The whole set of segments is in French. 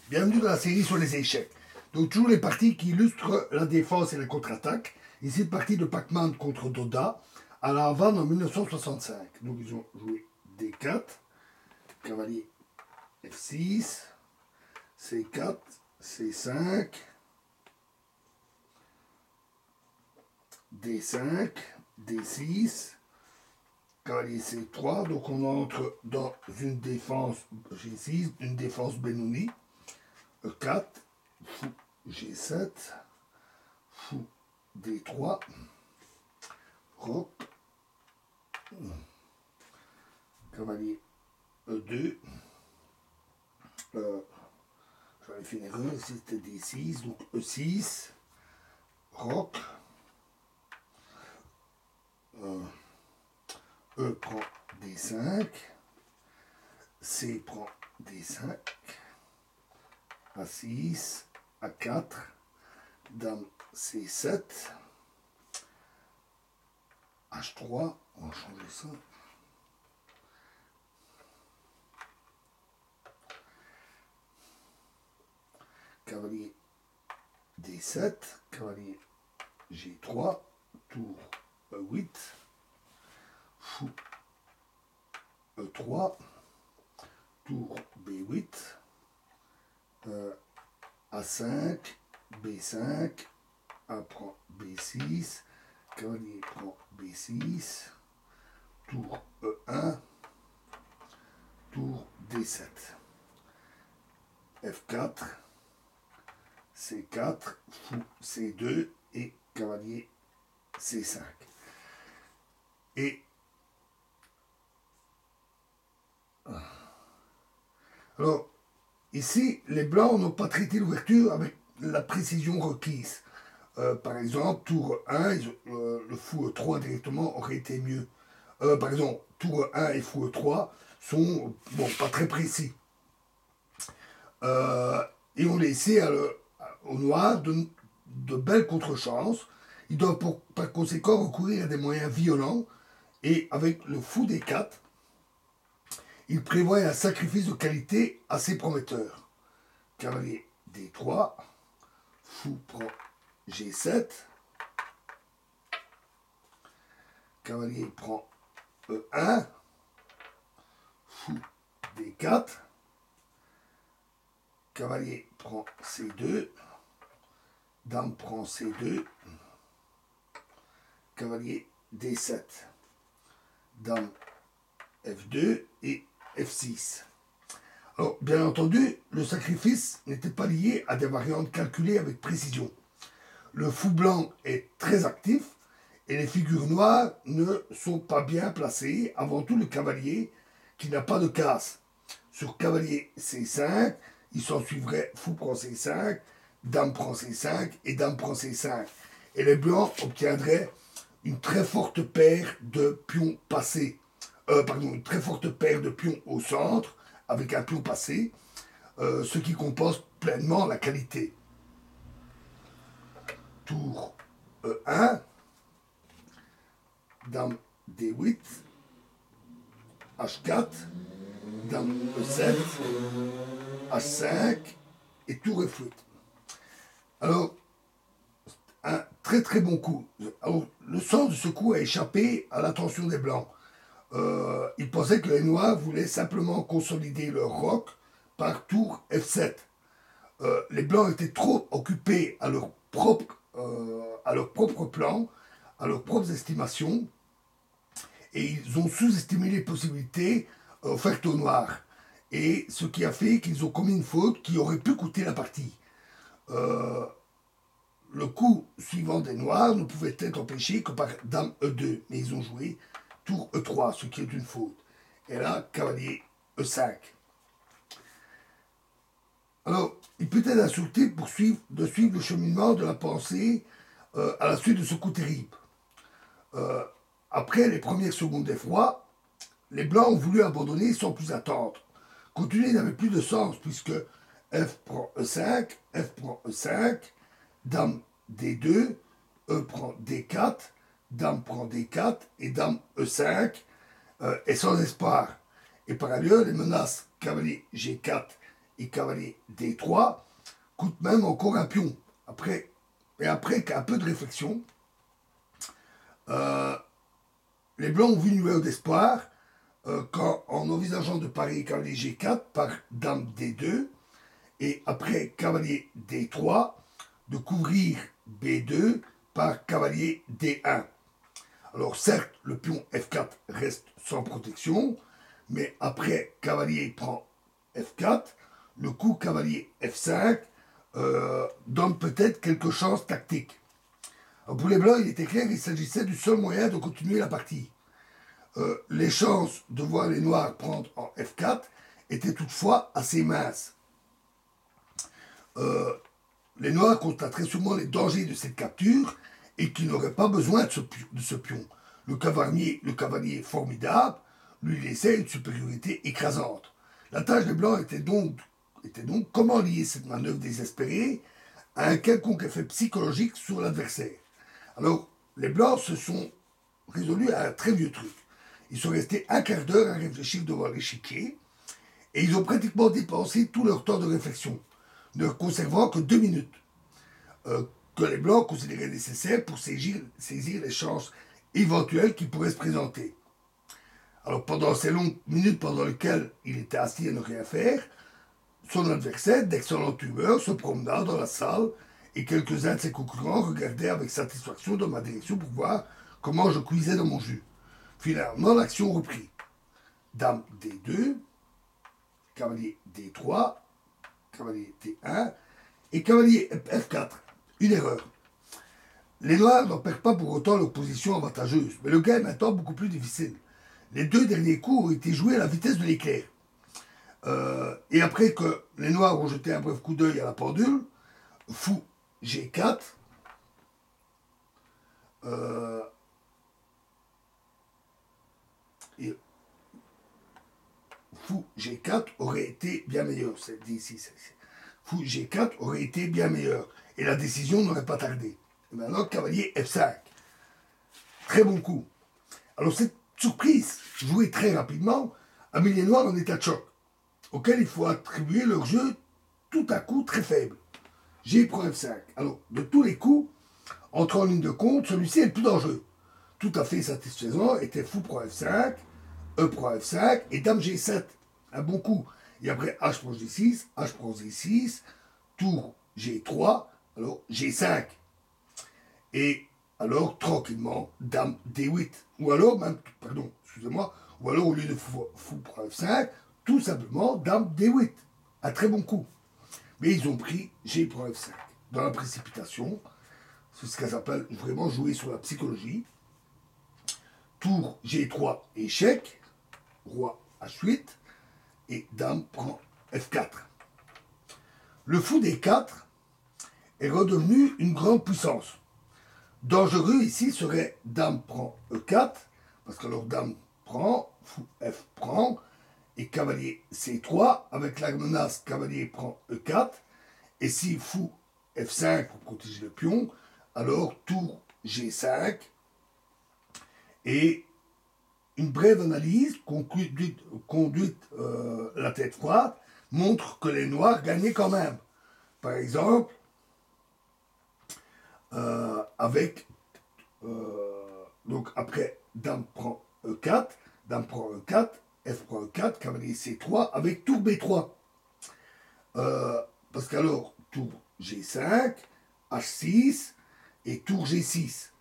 Bienvenue dans la série sur les échecs. Donc toujours les parties qui illustrent la défense et la contre-attaque. Ici une partie de Pac-Man contre Doda à la Havane en 1965. Donc ils ont joué D4, cavalier F6, C4, C5, D5, D6, cavalier C3. Donc on entre dans une défense G6, une défense Benoni. E4, fou G7, fou D3, roc, cavalier E2, j'avais fait une erreur, c'était D6, donc E6, roc, E prend D5, C prend D5, A6, A4, dame C7, H3, on va changer ça. Cavalier D7, cavalier G3, tour E8, fou E3, tour B8, A5, B5, A prend B6, cavalier prend B6, tour E1, tour D7, F4, C4, fou C2 et cavalier C5. Et alors, ici, les blancs n'ont pas traité l'ouverture avec la précision requise. Par exemple, tour 1, le fou E3 directement aurait été mieux. Par exemple, tour 1 et fou E3 sont pas très précis. Et on laissé au noir de belles contre-chances. Ils doivent par conséquent recourir à des moyens violents. Et avec le fou D4, il prévoit un sacrifice de qualité assez prometteur. Cavalier D3, fou prend G7, cavalier prend E1, fou D4, cavalier prend C2, dame prend C2, cavalier D7, dame F2 et F6. Alors, bien entendu, le sacrifice n'était pas lié à des variantes calculées avec précision. Le fou blanc est très actif et les figures noires ne sont pas bien placées, avant tout le cavalier qui n'a pas de casse. Sur cavalier C5, il s'en suivrait fou prend C5, dame prend C5 et dame prend C5. Et les blancs obtiendraient une très forte paire de pions passés. Une très forte paire de pions au centre, avec un pion passé, ce qui compense pleinement la qualité. Tour E1, dame D8, H4, dame E7, H5 et tour F8. Alors, un très très bon coup. Alors, le sens de ce coup a échappé à l'attention des blancs. Ils pensaient que les noirs voulaient simplement consolider leur roc par tour F7. Les blancs étaient trop occupés à leur propre plan, à leurs propres estimations, et ils ont sous-estimé les possibilités offertes aux noirs. Et ce qui a fait qu'ils ont commis une faute qui aurait pu coûter la partie. Le coup suivant des noirs ne pouvait être empêché que par dame E2, mais ils ont joué tour E3, ce qui est une faute. Et là, cavalier E5. Alors, il peut être insulté de suivre le cheminement de la pensée à la suite de ce coup terrible. Après les premières secondes d'effroi, les blancs ont voulu abandonner sans plus attendre. Continuer n'avait plus de sens puisque F prend E5, F prend E5, dame D2, E prend D4, dame prend D4 et dame E5 est sans espoir. Et par ailleurs, les menaces cavalier G4 et cavalier D3 coûte même encore un pion. Après, qu'un peu de réflexion, les blancs ont vu une lueur d'espoir quand, en envisageant de parier cavalier G4 par dame D2 et après cavalier D3 de couvrir B2 par cavalier D1. Alors certes, le pion F4 reste sans protection, mais après cavalier prend F4, le coup cavalier F5 donne peut-être quelques chances tactiques. Alors pour les blancs, il était clair qu'il s'agissait du seul moyen de continuer la partie. Les chances de voir les noirs prendre en F4 étaient toutefois assez minces. Les noirs constateraient sûrement les dangers de cette capture et qu'ils n'auraient pas besoin de ce pion. Le cavalier formidable lui laissait une supériorité écrasante. La tâche des blancs était donc comment lier cette manœuvre désespérée à un quelconque effet psychologique sur l'adversaire. Alors, les blancs se sont résolus à un très vieux truc. Ils sont restés un quart d'heure à réfléchir devant l'échiquier et ils ont pratiquement dépensé tout leur temps de réflexion, ne conservant que 2 minutes, que les blancs considéraient nécessaires pour saisir les chances éventuelles qui pourraient se présenter. Alors pendant ces longues minutes pendant lesquelles il était assis à ne rien faire, son adversaire, d'excellente humeur, se promena dans la salle et quelques-uns de ses concurrents regardaient avec satisfaction dans ma direction pour voir comment je cuisais dans mon jus. Finalement, l'action reprit. Dame D2, cavalier D3, cavalier D1 et cavalier F4. Une erreur. Les noirs n'en perdent pas pour autant leur position avantageuse, mais le gain est maintenant beaucoup plus difficile. Les 2 derniers coups ont été joués à la vitesse de l'éclair. Et après que les noirs ont jeté un bref coup d'œil à la pendule, fou G4, et fou G4 aurait été bien meilleur. C'est dit ici. Fou G4 aurait été bien meilleur. Et la décision n'aurait pas tardé. Et maintenant, cavalier F5. Très bon coup. Alors cette surprise, jouée très rapidement, a mis les noirs en état de choc, auquel il faut attribuer leur jeu tout à coup très faible. G prend F5. Alors, de tous les coups, entrant en ligne de compte, celui-ci est le plus dangereux. Tout à fait satisfaisant était fou prend F5, E prend F5 et dame G7. Un bon coup. Et après H prend G6, H prend G6, tour G3, alors G5. Et alors, tranquillement, dame D8. Ou alors, même, pardon, excusez-moi, ou alors au lieu de fou prend F5, tout simplement dame D8. Un très bon coup. Mais ils ont pris G prend F5. Dans la précipitation, c'est ce qu'elle s'appelle vraiment jouer sur la psychologie. Tour G3, échec, roi H8, et dame prend F4. Le fou D4 est redevenu une grande puissance. Dangereux ici serait dame prend E4, parce que alors dame prend, fou F prend, et cavalier C3, avec la menace cavalier prend E4, et si fou F5 pour protéger le pion, alors tour G5, et une brève analyse conduite la tête froide montre que les noirs gagnaient quand même. Par exemple, avec donc après dame prend E4, dame prend E4, F prend E4, cavalier C3 avec tour B3. Parce qu'alors tour G5, H6 et tour G6.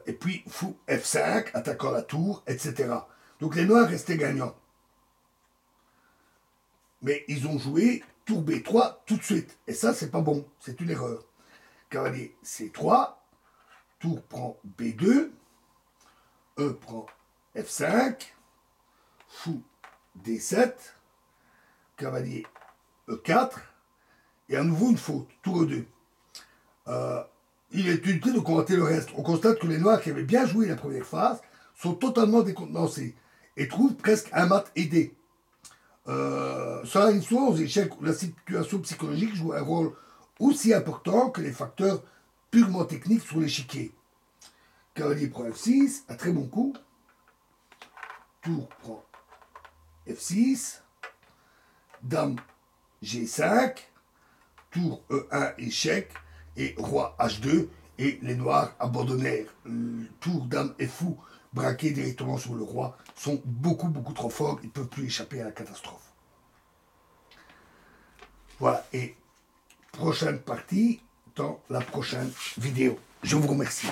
Et puis fou F5, attaquant la tour, etc. Donc les noirs restaient gagnants. Mais ils ont joué tour B3 tout de suite. Et ça, c'est pas bon. C'est une erreur. Cavalier C3, tour prend B2, E prend F5, fou D7, cavalier E4, et à nouveau une faute, tour E2. Il est utile de commenter le reste. On constate que les noirs qui avaient bien joué la première phase sont totalement décontenancés et trouvent presque un mat aidé. Ça arrive souvent aux échecs où la situation psychologique joue un rôle aussi important que les facteurs purement techniques sur l'échiquier. Cavalier prend F6, un très bon coup. Tour prend F6. Dame G5, tour E1 échec, et roi H2, et les noirs abandonnèrent. Tour dame et fou, braqués directement sur le roi, sont beaucoup trop forts, ils ne peuvent plus échapper à la catastrophe. Voilà, et prochaine partie dans la prochaine vidéo. Je vous remercie.